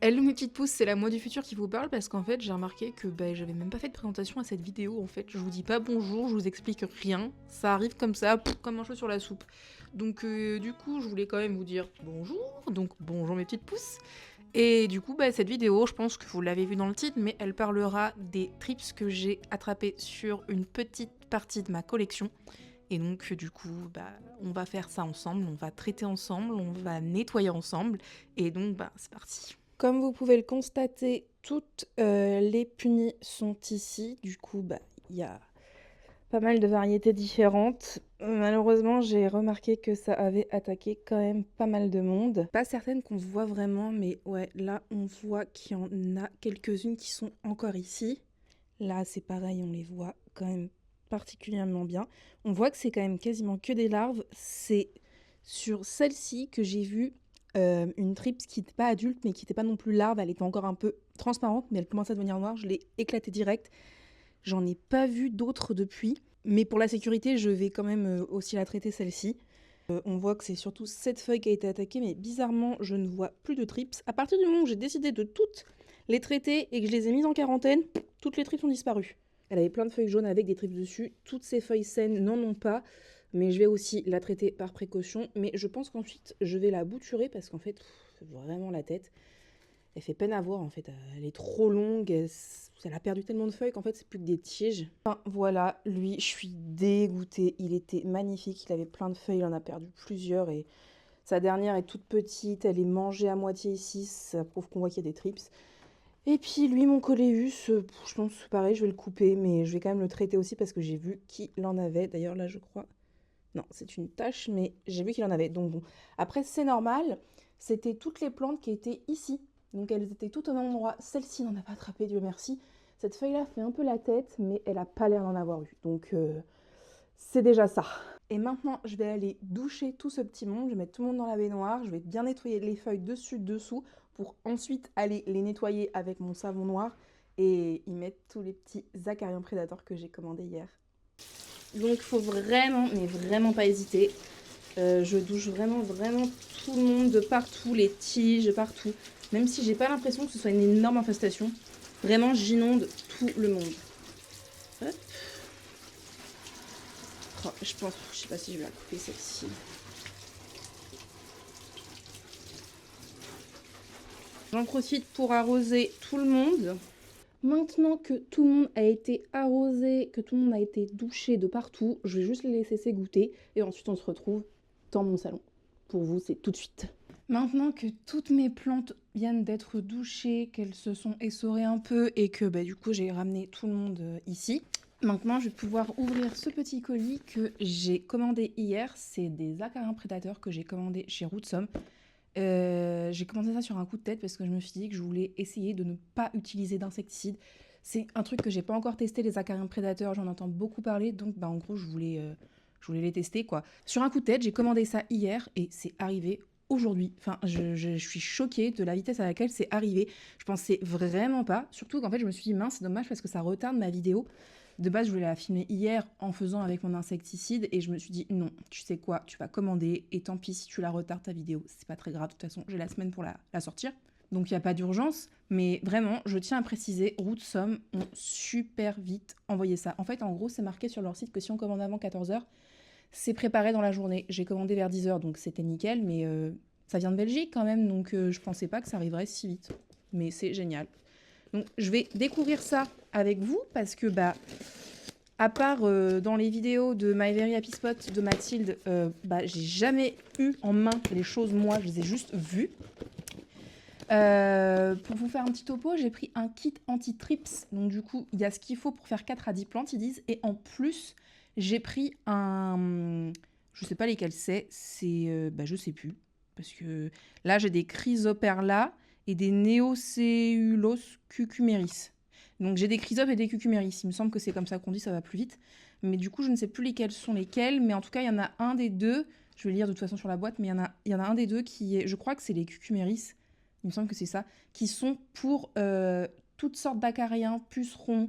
Hello mes petites pousses, c'est la moi du futur qui vous parle parce qu'en fait j'ai remarqué que j'avais même pas fait de présentation à cette vidéo en fait. Je vous dis pas bonjour, je vous explique rien, ça arrive comme ça, comme un cheveu sur la soupe. Donc du coup je voulais quand même vous dire bonjour, donc bonjour mes petites pousses. Et du coup cette vidéo, je pense que vous l'avez vu dans le titre, mais elle parlera des trips que j'ai attrapés sur une petite partie de ma collection. Et donc du coup on va faire ça ensemble, on va traiter ensemble, on va nettoyer ensemble, et donc c'est parti. Comme vous pouvez le constater, toutes les punis sont ici. Du coup, il y a pas mal de variétés différentes. Malheureusement, j'ai remarqué que ça avait attaqué quand même pas mal de monde. Pas certaines qu'on voit vraiment, mais ouais, là, on voit qu'il y en a quelques-unes qui sont encore ici. Là, c'est pareil, on les voit quand même particulièrement bien. On voit que c'est quand même quasiment que des larves. C'est sur celle-ci que j'ai vu une trips qui n'était pas adulte, mais qui n'était pas non plus larve. Elle était encore un peu transparente, mais elle commençait à devenir noire. Je l'ai éclatée direct. J'en ai pas vu d'autres depuis. Mais pour la sécurité, je vais quand même aussi la traiter celle-ci. On voit que c'est surtout cette feuille qui a été attaquée, mais bizarrement, je ne vois plus de trips. À partir du moment où j'ai décidé de toutes les traiter et que je les ai mises en quarantaine, toutes les trips ont disparu. Elle avait plein de feuilles jaunes avec des trips dessus. Toutes ces feuilles saines n'en ont pas, mais je vais aussi la traiter par précaution. Mais je pense qu'ensuite, je vais la bouturer parce qu'en fait, vraiment la tête, elle fait peine à voir en fait. Elle est trop longue, elle a perdu tellement de feuilles qu'en fait, c'est plus que des tiges. Enfin, voilà, lui, je suis dégoûtée. Il était magnifique, il avait plein de feuilles, il en a perdu plusieurs et sa dernière est toute petite, elle est mangée à moitié ici, ça prouve qu'on voit qu'il y a des trips. Et puis lui, mon coléus, je pense pareil, je vais le couper, mais je vais quand même le traiter aussi parce que j'ai vu qu'il en avait. D'ailleurs là, je crois... Non, c'est une tache, mais j'ai vu qu'il en avait. Donc bon, après c'est normal, c'était toutes les plantes qui étaient ici. Donc elles étaient toutes au même endroit. Celle-ci n'en a pas attrapé, Dieu merci. Cette feuille-là fait un peu la tête, mais elle a pas l'air d'en avoir eu. Donc c'est déjà ça. Et maintenant, je vais aller doucher tout ce petit monde. Je vais mettre tout le monde dans la baignoire. Je vais bien nettoyer les feuilles dessus, dessous, pour ensuite aller les nettoyer avec mon savon noir et y mettre tous les petits acariens prédateurs que j'ai commandés hier. Donc, il faut vraiment, mais vraiment pas hésiter. Je douche vraiment, vraiment tout le monde de partout, les tiges, partout. Même si j'ai pas l'impression que ce soit une énorme infestation. Vraiment, j'inonde tout le monde. Hop. Oh, je pense, je sais pas si je vais la couper celle-ci. J'en profite pour arroser tout le monde. Maintenant que tout le monde a été arrosé, que tout le monde a été douché de partout, je vais juste les laisser s'égoutter et ensuite on se retrouve dans mon salon. Pour vous, c'est tout de suite. Maintenant que toutes mes plantes viennent d'être douchées, qu'elles se sont essorées un peu et que du coup j'ai ramené tout le monde ici, maintenant je vais pouvoir ouvrir ce petit colis que j'ai commandé hier. C'est des acariens prédateurs que j'ai commandés chez Rootsome. J'ai commencé ça sur un coup de tête parce que je me suis dit que je voulais essayer de ne pas utiliser d'insecticides. C'est un truc que j'ai pas encore testé, les acariens prédateurs, j'en entends beaucoup parler, donc en gros je voulais les tester quoi. Sur un coup de tête, j'ai commandé ça hier et c'est arrivé aujourd'hui. Enfin, je suis choquée de la vitesse à laquelle c'est arrivé. Je pensais vraiment pas, surtout qu'en fait je me suis dit mince, c'est dommage parce que ça retarde ma vidéo. De base, je voulais la filmer hier en faisant avec mon insecticide et je me suis dit non, tu sais quoi, tu vas commander et tant pis si tu la retardes ta vidéo, c'est pas très grave, de toute façon, j'ai la semaine pour la sortir. Donc il n'y a pas d'urgence, mais vraiment, je tiens à préciser, Rootsome ont super vite envoyé ça. En fait, en gros, c'est marqué sur leur site que si on commande avant 14h, c'est préparé dans la journée. J'ai commandé vers 10h, donc c'était nickel, mais ça vient de Belgique quand même, donc je pensais pas que ça arriverait si vite. Mais c'est génial. Donc je vais découvrir ça avec vous parce que à part dans les vidéos de My Very Happy Spot de Mathilde, j'ai jamais eu en main les choses moi, je les ai juste vues. Pour vous faire un petit topo, j'ai pris un kit anti-trips. Donc du coup, il y a ce qu'il faut pour faire 4 à 10 plantes, ils disent. Et en plus, j'ai pris un... Je sais pas lesquels c'est... je sais plus. Parce que là, j'ai des Chrysoperla et des Neoceulos cucumeris. Donc j'ai des chrysopes et des cucumeris. Il me semble que c'est comme ça qu'on dit, ça va plus vite. Mais du coup, je ne sais plus lesquels sont lesquels. Mais en tout cas, il y en a un des deux. Je vais lire de toute façon sur la boîte. Mais il y en a un des deux qui est... Je crois que c'est les cucumeris. Il me semble que c'est ça. Qui sont pour toutes sortes d'acariens, pucerons,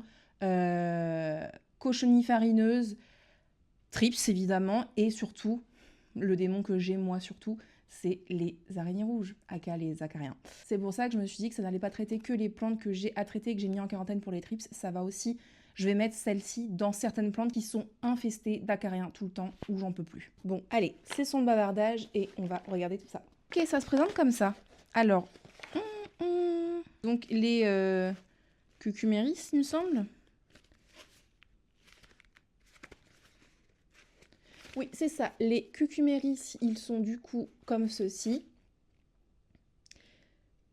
cochenilles farineuses, trips évidemment. Et surtout, le démon que j'ai moi surtout, c'est les araignées rouges, aka les acariens. C'est pour ça que je me suis dit que ça n'allait pas traiter que les plantes que j'ai à traiter, que j'ai mis en quarantaine pour les trips, ça va aussi, je vais mettre celle-ci dans certaines plantes qui sont infestées d'acariens tout le temps, où j'en peux plus. Bon, allez, cessons le bavardage et on va regarder tout ça. Ok, ça se présente comme ça. Alors, donc les cucuméris, il me semble. Oui, c'est ça. Les cucuméris, ils sont du coup comme ceci.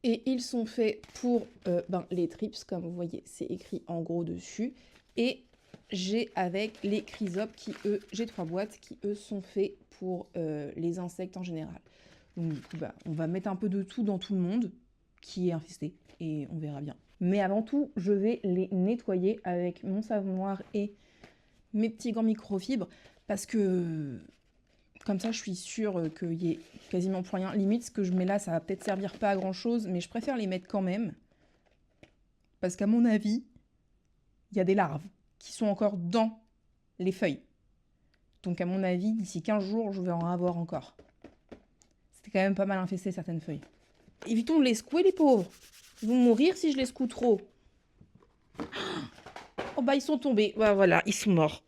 Et ils sont faits pour les trips, comme vous voyez, c'est écrit en gros dessus. Et j'ai avec les chrysopes qui, eux, j'ai 3 boîtes qui, eux, sont faits pour les insectes en général. Donc du coup, on va mettre un peu de tout dans tout le monde qui est infesté et on verra bien. Mais avant tout, je vais les nettoyer avec mon savon noir et mes petits gants microfibres parce que comme ça, je suis sûre qu'il y ait quasiment plus rien. Limite, ce que je mets là, ça va peut-être servir pas à grand-chose, mais je préfère les mettre quand même. Parce qu'à mon avis, il y a des larves qui sont encore dans les feuilles. Donc à mon avis, d'ici 15 jours, je vais en avoir encore. C'était quand même pas mal infesté, certaines feuilles. Évitons de les secouer, les pauvres. Ils vont mourir si je les secoue trop. Oh bah, ils sont tombés. Bah voilà, ils sont morts.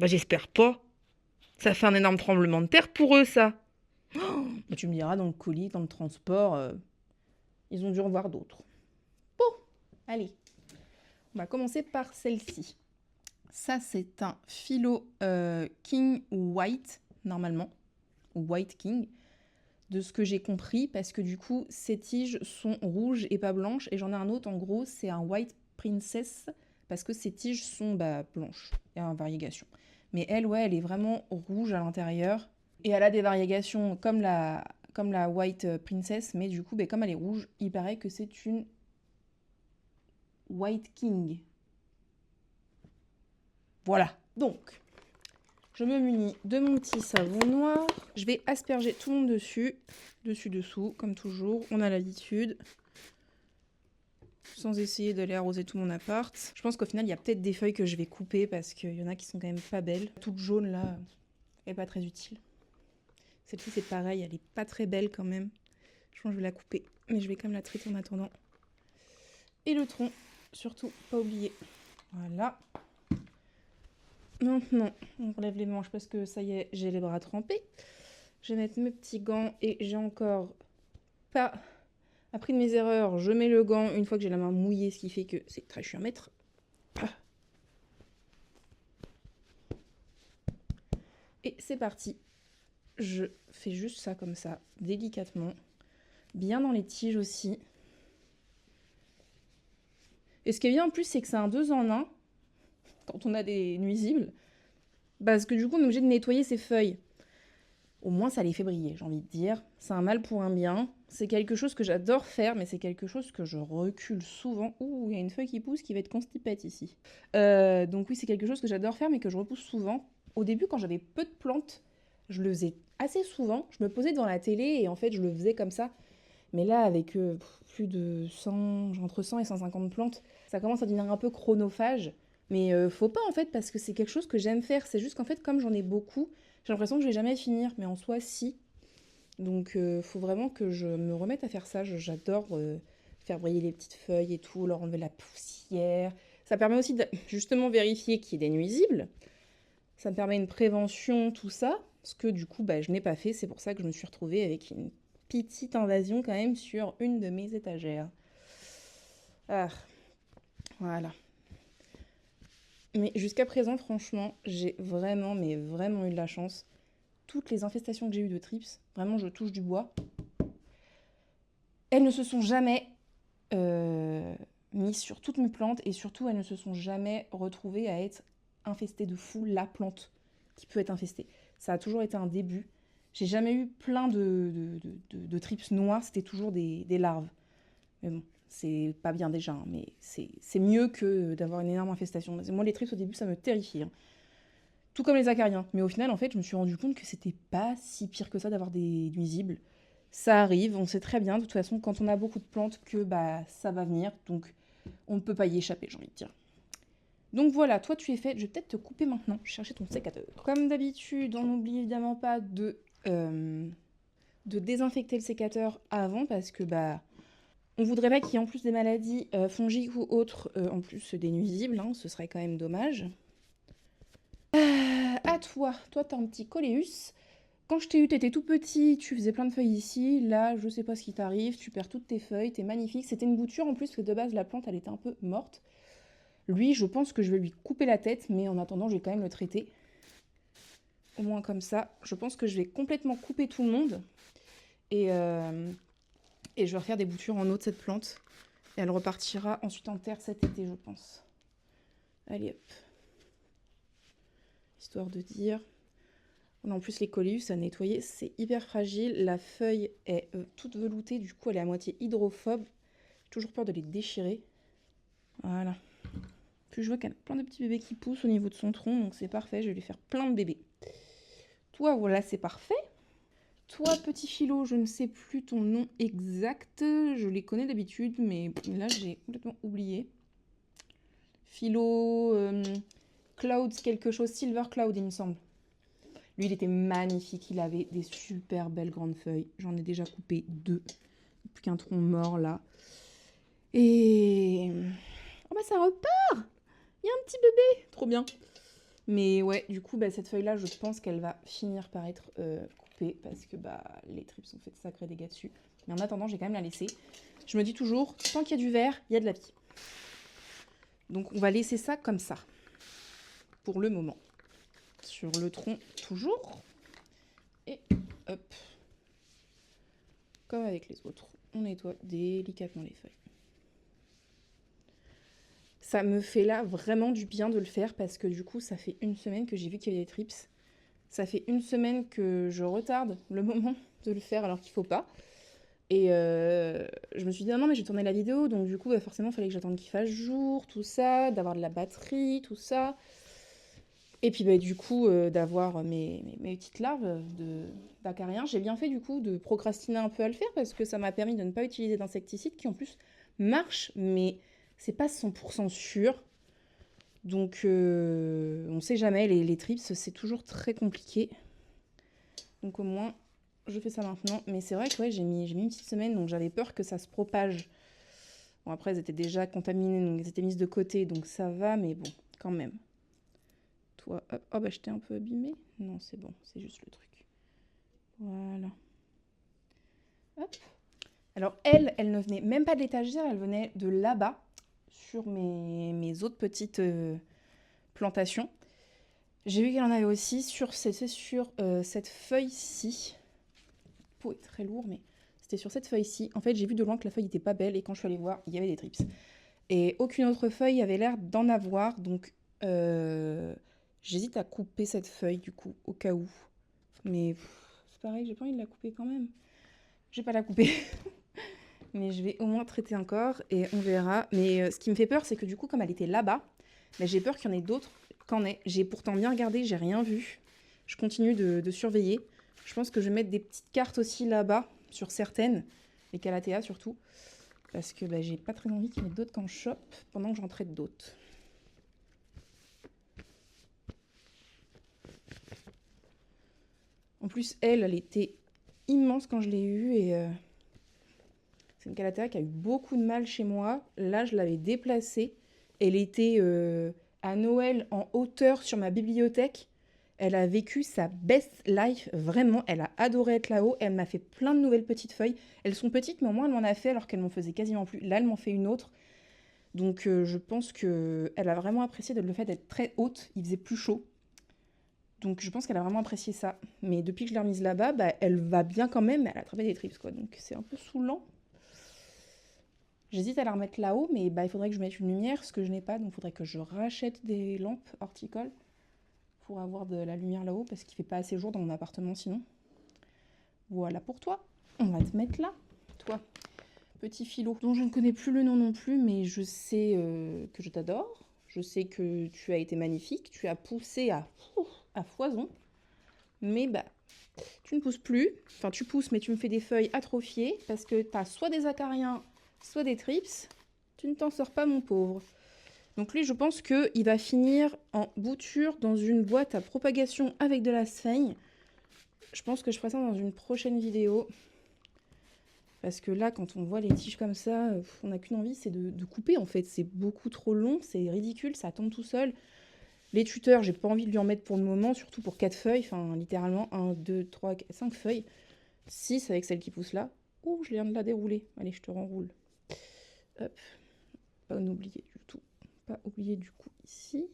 Bah j'espère pas. Ça fait un énorme tremblement de terre pour eux, ça. Bah, tu me diras, dans le colis, dans le transport, ils ont dû en voir d'autres. Bon, allez. On va commencer par celle-ci. Ça, c'est un philo King White, normalement. Ou White King, de ce que j'ai compris, parce que du coup, ces tiges sont rouges et pas blanches. Et j'en ai un autre, en gros, c'est un White Princess, parce que ces tiges sont blanches. Il y a une variégation. Mais elle, ouais, elle est vraiment rouge à l'intérieur. Et elle a des variégations comme la White Princess, mais du coup, comme elle est rouge, il paraît que c'est une White King. Voilà. Donc, je me munis de mon petit savon noir. Je vais asperger tout le monde dessus. Dessus-dessous, comme toujours. On a l'habitude. Sans essayer d'aller arroser tout mon appart. Je pense qu'au final, il y a peut-être des feuilles que je vais couper parce qu'il y en a qui sont quand même pas belles. Toute jaune, là, elle est pas très utile. Celle-ci, c'est pareil, elle est pas très belle quand même. Je pense que je vais la couper, mais je vais quand même la traiter en attendant. Et le tronc, surtout, pas oublier. Voilà. Maintenant, on relève les manches parce que ça y est, j'ai les bras trempés. Je vais mettre mes petits gants et j'ai encore pas appris de mes erreurs. Je mets le gant une fois que j'ai la main mouillée, ce qui fait que c'est très chiant à mettre. Et c'est parti. Je fais juste ça comme ça, délicatement. Bien dans les tiges aussi. Et ce qui est bien en plus, c'est que c'est un 2 en 1 quand on a des nuisibles. Parce que du coup, on est obligé de nettoyer ses feuilles. Au moins, ça les fait briller, j'ai envie de dire. C'est un mal pour un bien. C'est quelque chose que j'adore faire, mais c'est quelque chose que je recule souvent. Ouh, il y a une feuille qui pousse qui va être constipate ici. Donc oui, c'est quelque chose que j'adore faire, mais que je repousse souvent. Au début, quand j'avais peu de plantes, je le faisais assez souvent. Je me posais devant la télé et en fait, je le faisais comme ça. Mais là, avec plus de 100, entre 100 et 150 plantes, ça commence à devenir un peu chronophage. Mais faut pas en fait, parce que c'est quelque chose que j'aime faire. C'est juste qu'en fait, comme j'en ai beaucoup, j'ai l'impression que je vais jamais finir. Mais en soi, si. Donc faut vraiment que je me remette à faire ça. J'adore faire briller les petites feuilles et tout, leur enlever la poussière. Ça permet aussi de justement vérifier qu'il y ait des nuisibles. Ça me permet une prévention, tout ça. Ce que du coup, je n'ai pas fait. C'est pour ça que je me suis retrouvée avec une petite invasion quand même sur une de mes étagères. Ah, voilà. Mais jusqu'à présent, franchement, j'ai vraiment, mais vraiment eu de la chance. Toutes les infestations que j'ai eues de trips, vraiment, je touche du bois. Elles ne se sont jamais mises sur toutes mes plantes et surtout, elles ne se sont jamais retrouvées à être infestées de fou la plante qui peut être infestée. Ça a toujours été un début. J'ai jamais eu plein de trips noirs, c'était toujours des larves. Mais bon, c'est pas bien déjà, hein, mais c'est mieux que d'avoir une énorme infestation. Moi, les trips au début, ça me terrifiait. Hein. Tout comme les acariens. Mais au final, en fait, je me suis rendu compte que c'était pas si pire que ça d'avoir des nuisibles. Ça arrive, on sait très bien, de toute façon, quand on a beaucoup de plantes, que ça va venir. Donc, on ne peut pas y échapper, j'ai envie de dire. Donc voilà, toi tu es fait. Je vais peut-être te couper maintenant, chercher ton sécateur. Comme d'habitude, on n'oublie évidemment pas de de désinfecter le sécateur avant parce que on voudrait pas qu'il y ait en plus des maladies fongiques ou autres, en plus des nuisibles, hein, ce serait quand même dommage. À toi t'as un petit coléus. Quand je t'ai eu, t'étais tout petit, tu faisais plein de feuilles ici. Là, je sais pas ce qui t'arrive, tu perds toutes tes feuilles, t'es magnifique. C'était une bouture en plus, parce que de base, la plante, elle était un peu morte. Lui, je pense que je vais lui couper la tête, mais en attendant, je vais quand même le traiter. Au moins comme ça. Je pense que je vais complètement couper tout le monde. Et je vais refaire des boutures en eau de cette plante. Et elle repartira ensuite en terre cet été, je pense. Allez, hop. Histoire de dire... En plus, les coléus à nettoyer, c'est hyper fragile. La feuille est toute veloutée, du coup, elle est à moitié hydrophobe. J'ai toujours peur de les déchirer. Voilà. Puis je vois qu'il y a plein de petits bébés qui poussent au niveau de son tronc, donc c'est parfait. Je vais lui faire plein de bébés. Toi, voilà, c'est parfait. Toi, petit philo, je ne sais plus ton nom exact. Je les connais d'habitude, mais là, j'ai complètement oublié. Philo... Clouds quelque chose. Silver Cloud, il me semble. Lui, il était magnifique. Il avait des super belles grandes feuilles. J'en ai déjà coupé 2. Plus qu'un tronc mort, là. Et... oh, ça repart! Il y a un petit bébé! Trop bien. Mais ouais, du coup, cette feuille-là, je pense qu'elle va finir par être coupée parce que les trips ont fait de sacrés dégâts dessus. Mais en attendant, j'ai quand même la laisser. Je me dis toujours, tant qu'il y a du vert, il y a de la vie. Donc, on va laisser ça comme ça. Pour le moment. Sur le tronc, toujours. Et hop. Comme avec les autres, on nettoie délicatement les feuilles. Ça me fait là vraiment du bien de le faire parce que du coup, ça fait 1 semaine que j'ai vu qu'il y avait des trips. Ça fait 1 semaine que je retarde le moment de le faire alors qu'il faut pas. Et je me suis dit, non, mais j'ai tourné la vidéo, donc du coup, forcément, il fallait que j'attende qu'il fasse jour, tout ça, d'avoir de la batterie, tout ça. Et puis du coup, d'avoir mes petites larves d'acariens. J'ai bien fait du coup de procrastiner un peu à le faire parce que ça m'a permis de ne pas utiliser d'insecticide qui en plus marche, mais c'est pas 100% sûr. Donc on sait jamais, les trips c'est toujours très compliqué. Donc au moins je fais ça maintenant. Mais c'est vrai que ouais, j'ai mis une petite semaine, donc j'avais peur que ça se propage. Bon après elles étaient déjà contaminées, donc elles étaient mises de côté, donc ça va, mais bon, quand même. Toi, hop, oh je t'ai un peu abîmé. Non, c'est bon, c'est juste le truc. Voilà. Hop. Alors elle ne venait même pas de l'étagère, elle venait de là-bas, sur mes autres petites plantations. J'ai vu qu'elle en avait aussi sur cette feuille-ci. Le pot est très lourd, mais c'était sur cette feuille-ci. En fait, j'ai vu de loin que la feuille n'était pas belle, et quand je suis allée voir, il y avait des trips. Et aucune autre feuille avait l'air d'en avoir, donc... j'hésite à couper cette feuille, du coup, au cas où. Mais c'est pareil, j'ai pas envie de la couper quand même. Je vais pas la couper. Mais je vais au moins traiter encore et on verra. Mais ce qui me fait peur, c'est que du coup, comme elle était là-bas, j'ai peur qu'il y en ait d'autres qu'en ait. J'ai pourtant bien regardé, j'ai rien vu. Je continue de surveiller. Je pense que je vais mettre des petites cartes aussi là-bas, sur certaines, les calathea surtout. Parce que j'ai pas très envie qu'il y en ait d'autres quand je chope, pendant que j'en traite d'autres. En plus, elle était immense quand je l'ai eue et c'est une calathea qui a eu beaucoup de mal chez moi. Là, je l'avais déplacée. Elle était à Noël en hauteur sur ma bibliothèque. Elle a vécu sa best life, vraiment. Elle a adoré être là-haut. Elle m'a fait plein de nouvelles petites feuilles. Elles sont petites, mais au moins elle m'en a fait alors qu'elle m'en faisait quasiment plus. Là, elle m'en fait une autre. Donc je pense qu'elle a vraiment apprécié le fait d'être très haute. Il faisait plus chaud. Donc je pense qu'elle a vraiment apprécié ça. Mais depuis que je l'ai remise là-bas, elle va bien quand même, mais elle a attrapé des trips, quoi. Donc c'est un peu saoulant. J'hésite à la remettre là-haut, mais il faudrait que je mette une lumière, ce que je n'ai pas. Donc il faudrait que je rachète des lampes horticoles pour avoir de la lumière là-haut, parce qu'il fait pas assez jour dans mon appartement sinon. Voilà pour toi. On va te mettre là, toi. Petit philo, dont je ne connais plus le nom non plus, mais je sais que je t'adore. Je sais que tu as été magnifique. Tu as poussé à foison. Mais tu ne pousses plus. Enfin, tu pousses, mais tu me fais des feuilles atrophiées parce que tu as soit des acariens, soit des trips. Tu ne t'en sors pas, mon pauvre. Donc lui, je pense qu'il va finir en bouture dans une boîte à propagation avec de la sphaigne. Je pense que je ferai ça dans une prochaine vidéo. Parce que là, quand on voit les tiges comme ça, on n'a qu'une envie, c'est de couper en fait. C'est beaucoup trop long, c'est ridicule, ça tombe tout seul. Les tuteurs, j'ai pas envie de lui en mettre pour le moment, surtout pour 4 feuilles. Enfin, littéralement, 1, 2, 3, 4, 5 feuilles. 6 avec celle qui pousse là. Oh, je viens de la dérouler. Allez, je te renroule. Hop. Pas oublier du tout. Pas oublier du coup ici.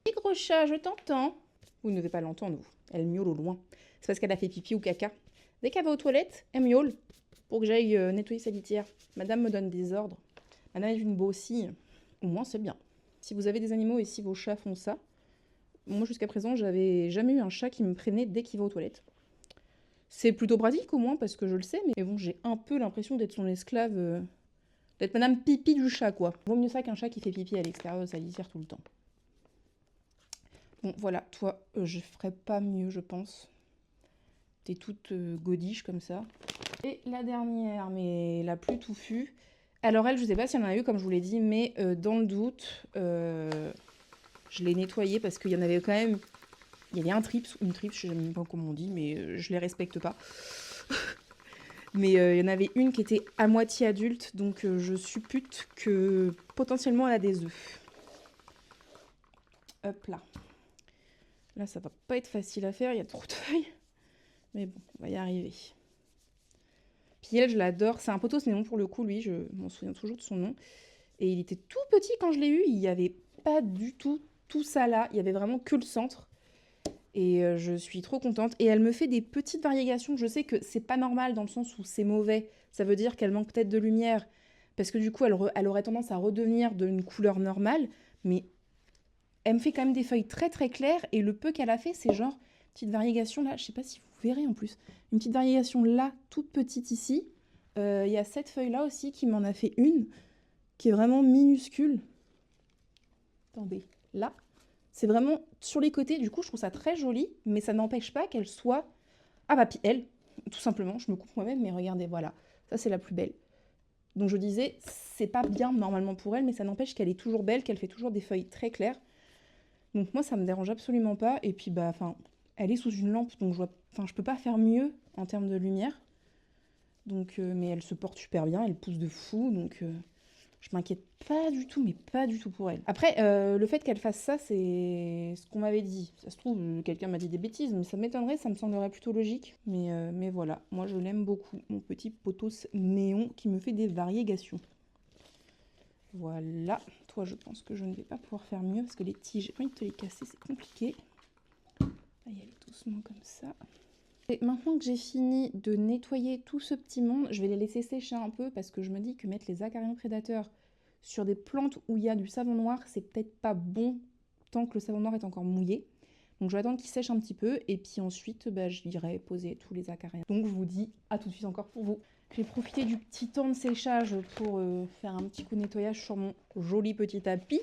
Et gros chat, je t'entends. Vous ne devez pas l'entendre, vous. Elle miaule au loin. C'est parce qu'elle a fait pipi ou caca. Dès qu'elle va aux toilettes, elle miaule pour que j'aille nettoyer sa litière. Madame me donne des ordres. Madame est une beaucille. Au moins, c'est bien. Si vous avez des animaux et si vos chats font ça, moi jusqu'à présent, j'avais jamais eu un chat qui me prévenait dès qu'il va aux toilettes. C'est plutôt pratique au moins parce que je le sais, mais bon, j'ai un peu l'impression d'être son esclave, d'être Madame Pipi du chat, quoi. Vaut mieux ça qu'un chat qui fait pipi à l'extérieur de sa litière tout le temps. Bon, voilà, toi, je ferais pas mieux, je pense. T'es toute godiche comme ça. Et la dernière, mais la plus touffue. Alors elle, je sais pas si y en a eu, comme je vous l'ai dit, mais dans le doute, je l'ai nettoyée parce qu'il y en avait quand même... Il y avait un trips ou une trips, je sais même pas comment on dit, mais je les respecte pas. Mais il y en avait une qui était à moitié adulte, donc je suppute que potentiellement elle a des œufs. Hop là. Là, ça va pas être facile à faire, il y a trop de feuilles. Mais bon, on va y arriver. Puis elle, je l'adore. C'est un potos néon pour le coup, lui, je m'en souviens toujours de son nom. Et il était tout petit quand je l'ai eu, il n'y avait pas du tout ça là. Il y avait vraiment que le centre. Et je suis trop contente. Et elle me fait des petites variations. Je sais que c'est pas normal dans le sens où c'est mauvais. Ça veut dire qu'elle manque peut-être de lumière. Parce que du coup, elle aurait tendance à redevenir d'une couleur normale. Mais elle me fait quand même des feuilles très très claires. Et le peu qu'elle a fait, c'est genre petite variation là. Je sais pas si vous verrez en plus. Une petite variation là, toute petite ici. Il y a cette feuille là aussi qui m'en a fait une. Qui est vraiment minuscule. Attendez, là. C'est vraiment sur les côtés, du coup je trouve ça très joli, mais ça n'empêche pas qu'elle soit... Ah bah puis elle, tout simplement, je me coupe moi-même, mais regardez, voilà, ça c'est la plus belle. Donc je disais, c'est pas bien normalement pour elle, mais ça n'empêche qu'elle est toujours belle, qu'elle fait toujours des feuilles très claires. Donc moi ça me dérange absolument pas, et puis bah, enfin, elle est sous une lampe, donc je peux pas faire mieux en termes de lumière. Donc, mais elle se porte super bien, elle pousse de fou, donc... Je m'inquiète pas du tout, mais pas du tout pour elle. Après, le fait qu'elle fasse ça, c'est ce qu'on m'avait dit. Ça se trouve, quelqu'un m'a dit des bêtises, mais ça m'étonnerait, ça me semblerait plutôt logique. Mais voilà, moi je l'aime beaucoup, mon petit potos néon qui me fait des variégations. Voilà, toi je pense que je ne vais pas pouvoir faire mieux parce que les tiges, j'ai pas envie de te les casser, c'est compliqué. On va y aller doucement comme ça. Et maintenant que j'ai fini de nettoyer tout ce petit monde, je vais les laisser sécher un peu parce que je me dis que mettre les acariens prédateurs sur des plantes où il y a du savon noir, c'est peut-être pas bon tant que le savon noir est encore mouillé. Donc je vais attendre qu'il sèche un petit peu et puis ensuite j'irai poser tous les acariens. Donc je vous dis à tout de suite encore pour vous. J'ai profité du petit temps de séchage pour faire un petit coup de nettoyage sur mon joli petit tapis.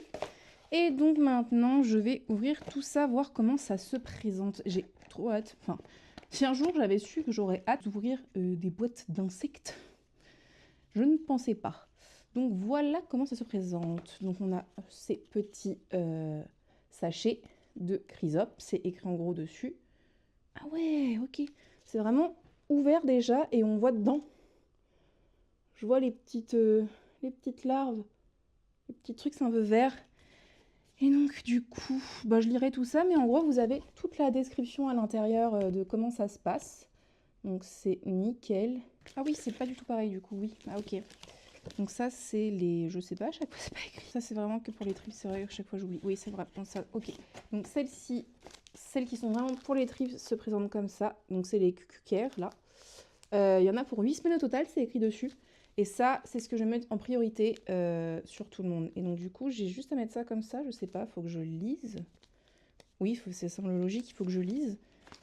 Et donc maintenant je vais ouvrir tout ça, voir comment ça se présente. J'ai trop hâte. Enfin, si un jour j'avais su que j'aurais hâte d'ouvrir des boîtes d'insectes, je ne pensais pas. Donc voilà comment ça se présente. Donc on a ces petits sachets de chrysope, c'est écrit en gros dessus. Ah ouais, ok. C'est vraiment ouvert déjà et on voit dedans. Je vois les petites larves, les petits trucs, c'est un peu vert. Et donc du coup, je lirai tout ça, mais en gros vous avez toute la description à l'intérieur de comment ça se passe. Donc c'est nickel. Ah oui, c'est pas du tout pareil du coup, oui. Ah ok. Donc ça c'est les... Je sais pas, à chaque fois c'est pas écrit. Ça c'est vraiment que pour les tripes, c'est vrai, à chaque fois j'oublie. Oui c'est vrai, donc ça, ok. Donc celles-ci, celles qui sont vraiment pour les tripes se présentent comme ça. Donc c'est les cucucaires là. Il y en a pour 8 semaines au total, c'est écrit dessus. Et ça, c'est ce que je vais mettre en priorité sur tout le monde. Et donc du coup, j'ai juste à mettre ça comme ça, je sais pas, faut que je lise. Oui, ça semble logique, il faut que je lise.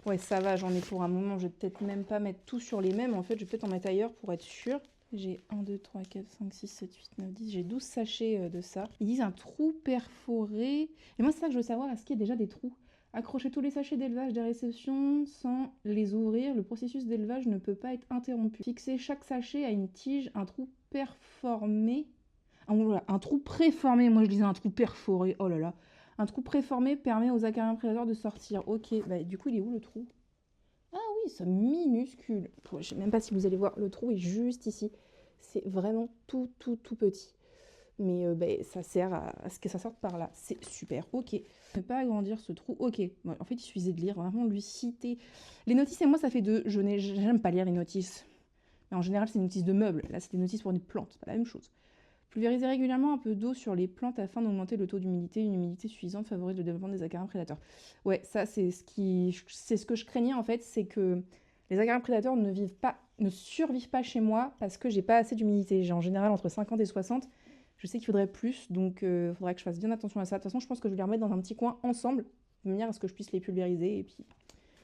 Ouais, ça va, j'en ai pour un moment, je vais peut-être même pas mettre tout sur les mêmes, en fait, je vais peut-être en mettre ailleurs pour être sûre. J'ai 1, 2, 3, 4, 5, 6, 7, 8, 9, 10, j'ai 12 sachets de ça. Ils disent un trou perforé. Et moi, c'est ça que je veux savoir, est-ce qu'il y a déjà des trous? Accrocher tous les sachets d'élevage des réceptions sans les ouvrir, le processus d'élevage ne peut pas être interrompu. Fixer chaque sachet à une tige, un trou performé. Ah, voilà, un trou préformé, moi je disais un trou perforé, oh là là. Un trou préformé permet aux acariens prédateurs de sortir. Ok, du coup il est où le trou? Ah oui, ils sont minuscules. Je sais même pas si vous allez voir, le trou est juste ici. C'est vraiment tout petit. Mais ça sert à ce que ça sorte par là. C'est super, ok. Ne pas agrandir ce trou, ok. Bon, en fait, il suffisait de lire, vraiment lui citer. Les notices et moi, ça fait deux. J'aime pas lire les notices. Mais en général, c'est des notices de meubles. Là, c'est des notices pour des plantes, c'est pas la même chose. Pulvériser régulièrement un peu d'eau sur les plantes afin d'augmenter le taux d'humidité. Une humidité suffisante favorise le développement des acariens prédateurs. Ouais, ça, c'est ce que je craignais, en fait, c'est que les acariens prédateurs ne survivent pas chez moi parce que j'ai pas assez d'humidité. J'ai en général entre 50 et 60. Je sais qu'il faudrait plus, donc il faudrait que je fasse bien attention à ça. De toute façon, je pense que je vais les remettre dans un petit coin ensemble, de manière à ce que je puisse les pulvériser. Et puis,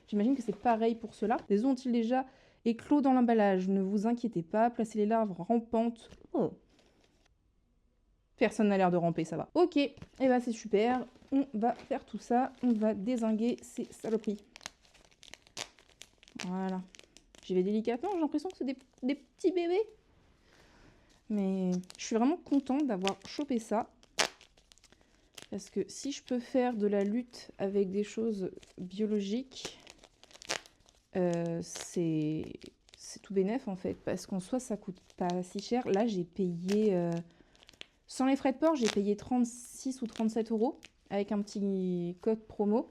j'imagine que c'est pareil pour ceux-là. Les œufs ont-ils déjà éclos dans l'emballage? Ne vous inquiétez pas, placez les larves rampantes. Oh. Personne n'a l'air de ramper, ça va. Ok, et bah c'est super. On va faire tout ça. On va dézinguer ces saloperies. Voilà. J'y vais délicatement, j'ai l'impression que c'est des petits bébés. Mais je suis vraiment contente d'avoir chopé ça. Parce que si je peux faire de la lutte avec des choses biologiques, c'est tout bénef en fait. Parce qu'en soi, ça coûte pas si cher. Là, j'ai payé, sans les frais de port, j'ai payé 36 ou 37 € avec un petit code promo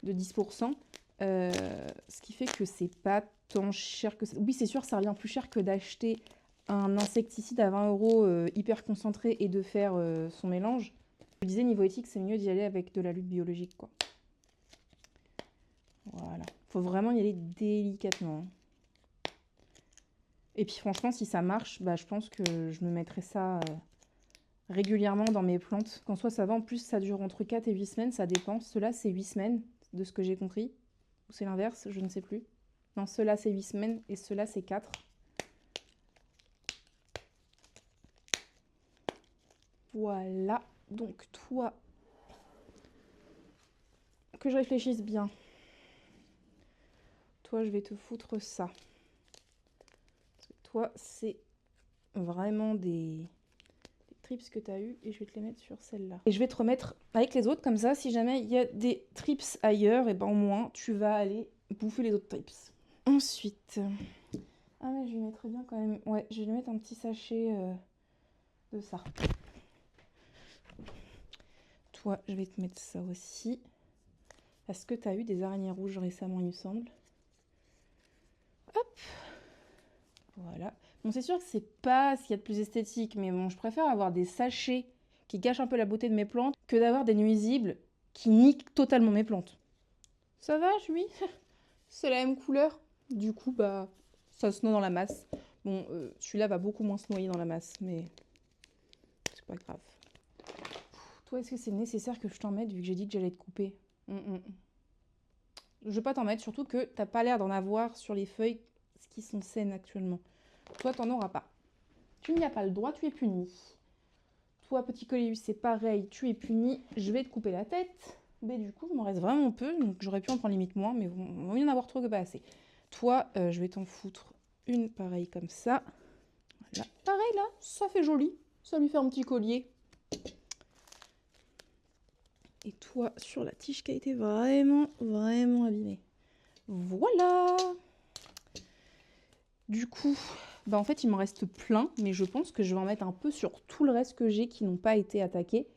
de 10%. Ce qui fait que c'est pas tant cher que ça. Oui, c'est sûr, ça revient plus cher que d'acheter un insecticide à 20 € hyper concentré et de faire son mélange. Je disais, niveau éthique, c'est mieux d'y aller avec de la lutte biologique, quoi. Voilà. Faut vraiment y aller délicatement. Et puis franchement, si ça marche, bah, je pense que je me mettrai ça régulièrement dans mes plantes. Qu'en soit ça va, en plus, ça dure entre 4 et 8 semaines, ça dépend. Ceux-là, c'est 8 semaines, de ce que j'ai compris. Ou c'est l'inverse, je ne sais plus. Non, ceux-là, c'est 8 semaines et ceux-là, c'est 4. Voilà, donc toi, que je réfléchisse bien. Toi, je vais te foutre ça. Parce que toi, c'est vraiment des trips que tu as eu et je vais te les mettre sur celle-là. Et je vais te remettre avec les autres, comme ça, si jamais il y a des trips ailleurs, et ben au moins, tu vas aller bouffer les autres trips. Ensuite, ah mais je lui mettrais bien quand même, ouais, je vais lui mettre un petit sachet de ça. Toi, je vais te mettre ça aussi. Est-ce que tu as eu des araignées rouges récemment, il me semble? Hop. Voilà. Bon, c'est sûr que c'est pas ce qu'il y a de plus esthétique, mais bon, je préfère avoir des sachets qui gâchent un peu la beauté de mes plantes que d'avoir des nuisibles qui niquent totalement mes plantes. Ça va, oui. C'est la même couleur. Du coup, bah, ça se noie dans la masse. Bon, celui-là va beaucoup moins se noyer dans la masse, mais c'est pas grave. Toi, est-ce que c'est nécessaire que je t'en mette vu que j'ai dit que j'allais te couper? Je vais pas t'en mettre, surtout que t'as pas l'air d'en avoir sur les feuilles qui sont saines actuellement. Toi, t'en auras pas. Tu n'y as pas le droit, tu es puni. Toi, petit Coléus, c'est pareil, tu es puni. Je vais te couper la tête. Mais du coup, il m'en reste vraiment peu, donc j'aurais pu en prendre limite moins, mais bon, il va y en avoir trop que pas assez. Toi, je vais t'en foutre une pareille comme ça. Voilà. Pareil là, ça fait joli. Ça lui fait un petit collier. Et toi, sur la tige qui a été vraiment abîmée. Voilà. Du coup, bah en fait, il m'en reste plein, mais je pense que je vais en mettre un peu sur tout le reste que j'ai qui n'ont pas été attaqués.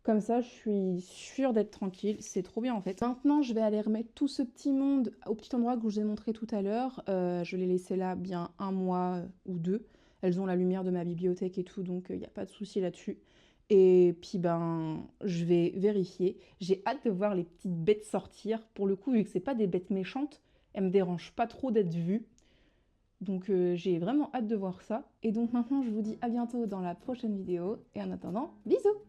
Comme ça, je suis sûre d'être tranquille. C'est trop bien, en fait. Maintenant, je vais aller remettre tout ce petit monde au petit endroit que je vous ai montré tout à l'heure. Je l'ai laissé là bien 1 mois ou 2. Elles ont la lumière de ma bibliothèque et tout, donc il n'y a pas de souci là-dessus. Et puis, ben, je vais vérifier. J'ai hâte de voir les petites bêtes sortir. Pour le coup, vu que c'est pas des bêtes méchantes, elles me dérangent pas trop d'être vues. Donc j'ai vraiment hâte de voir ça. Et donc maintenant, je vous dis à bientôt dans la prochaine vidéo. Et en attendant, bisous!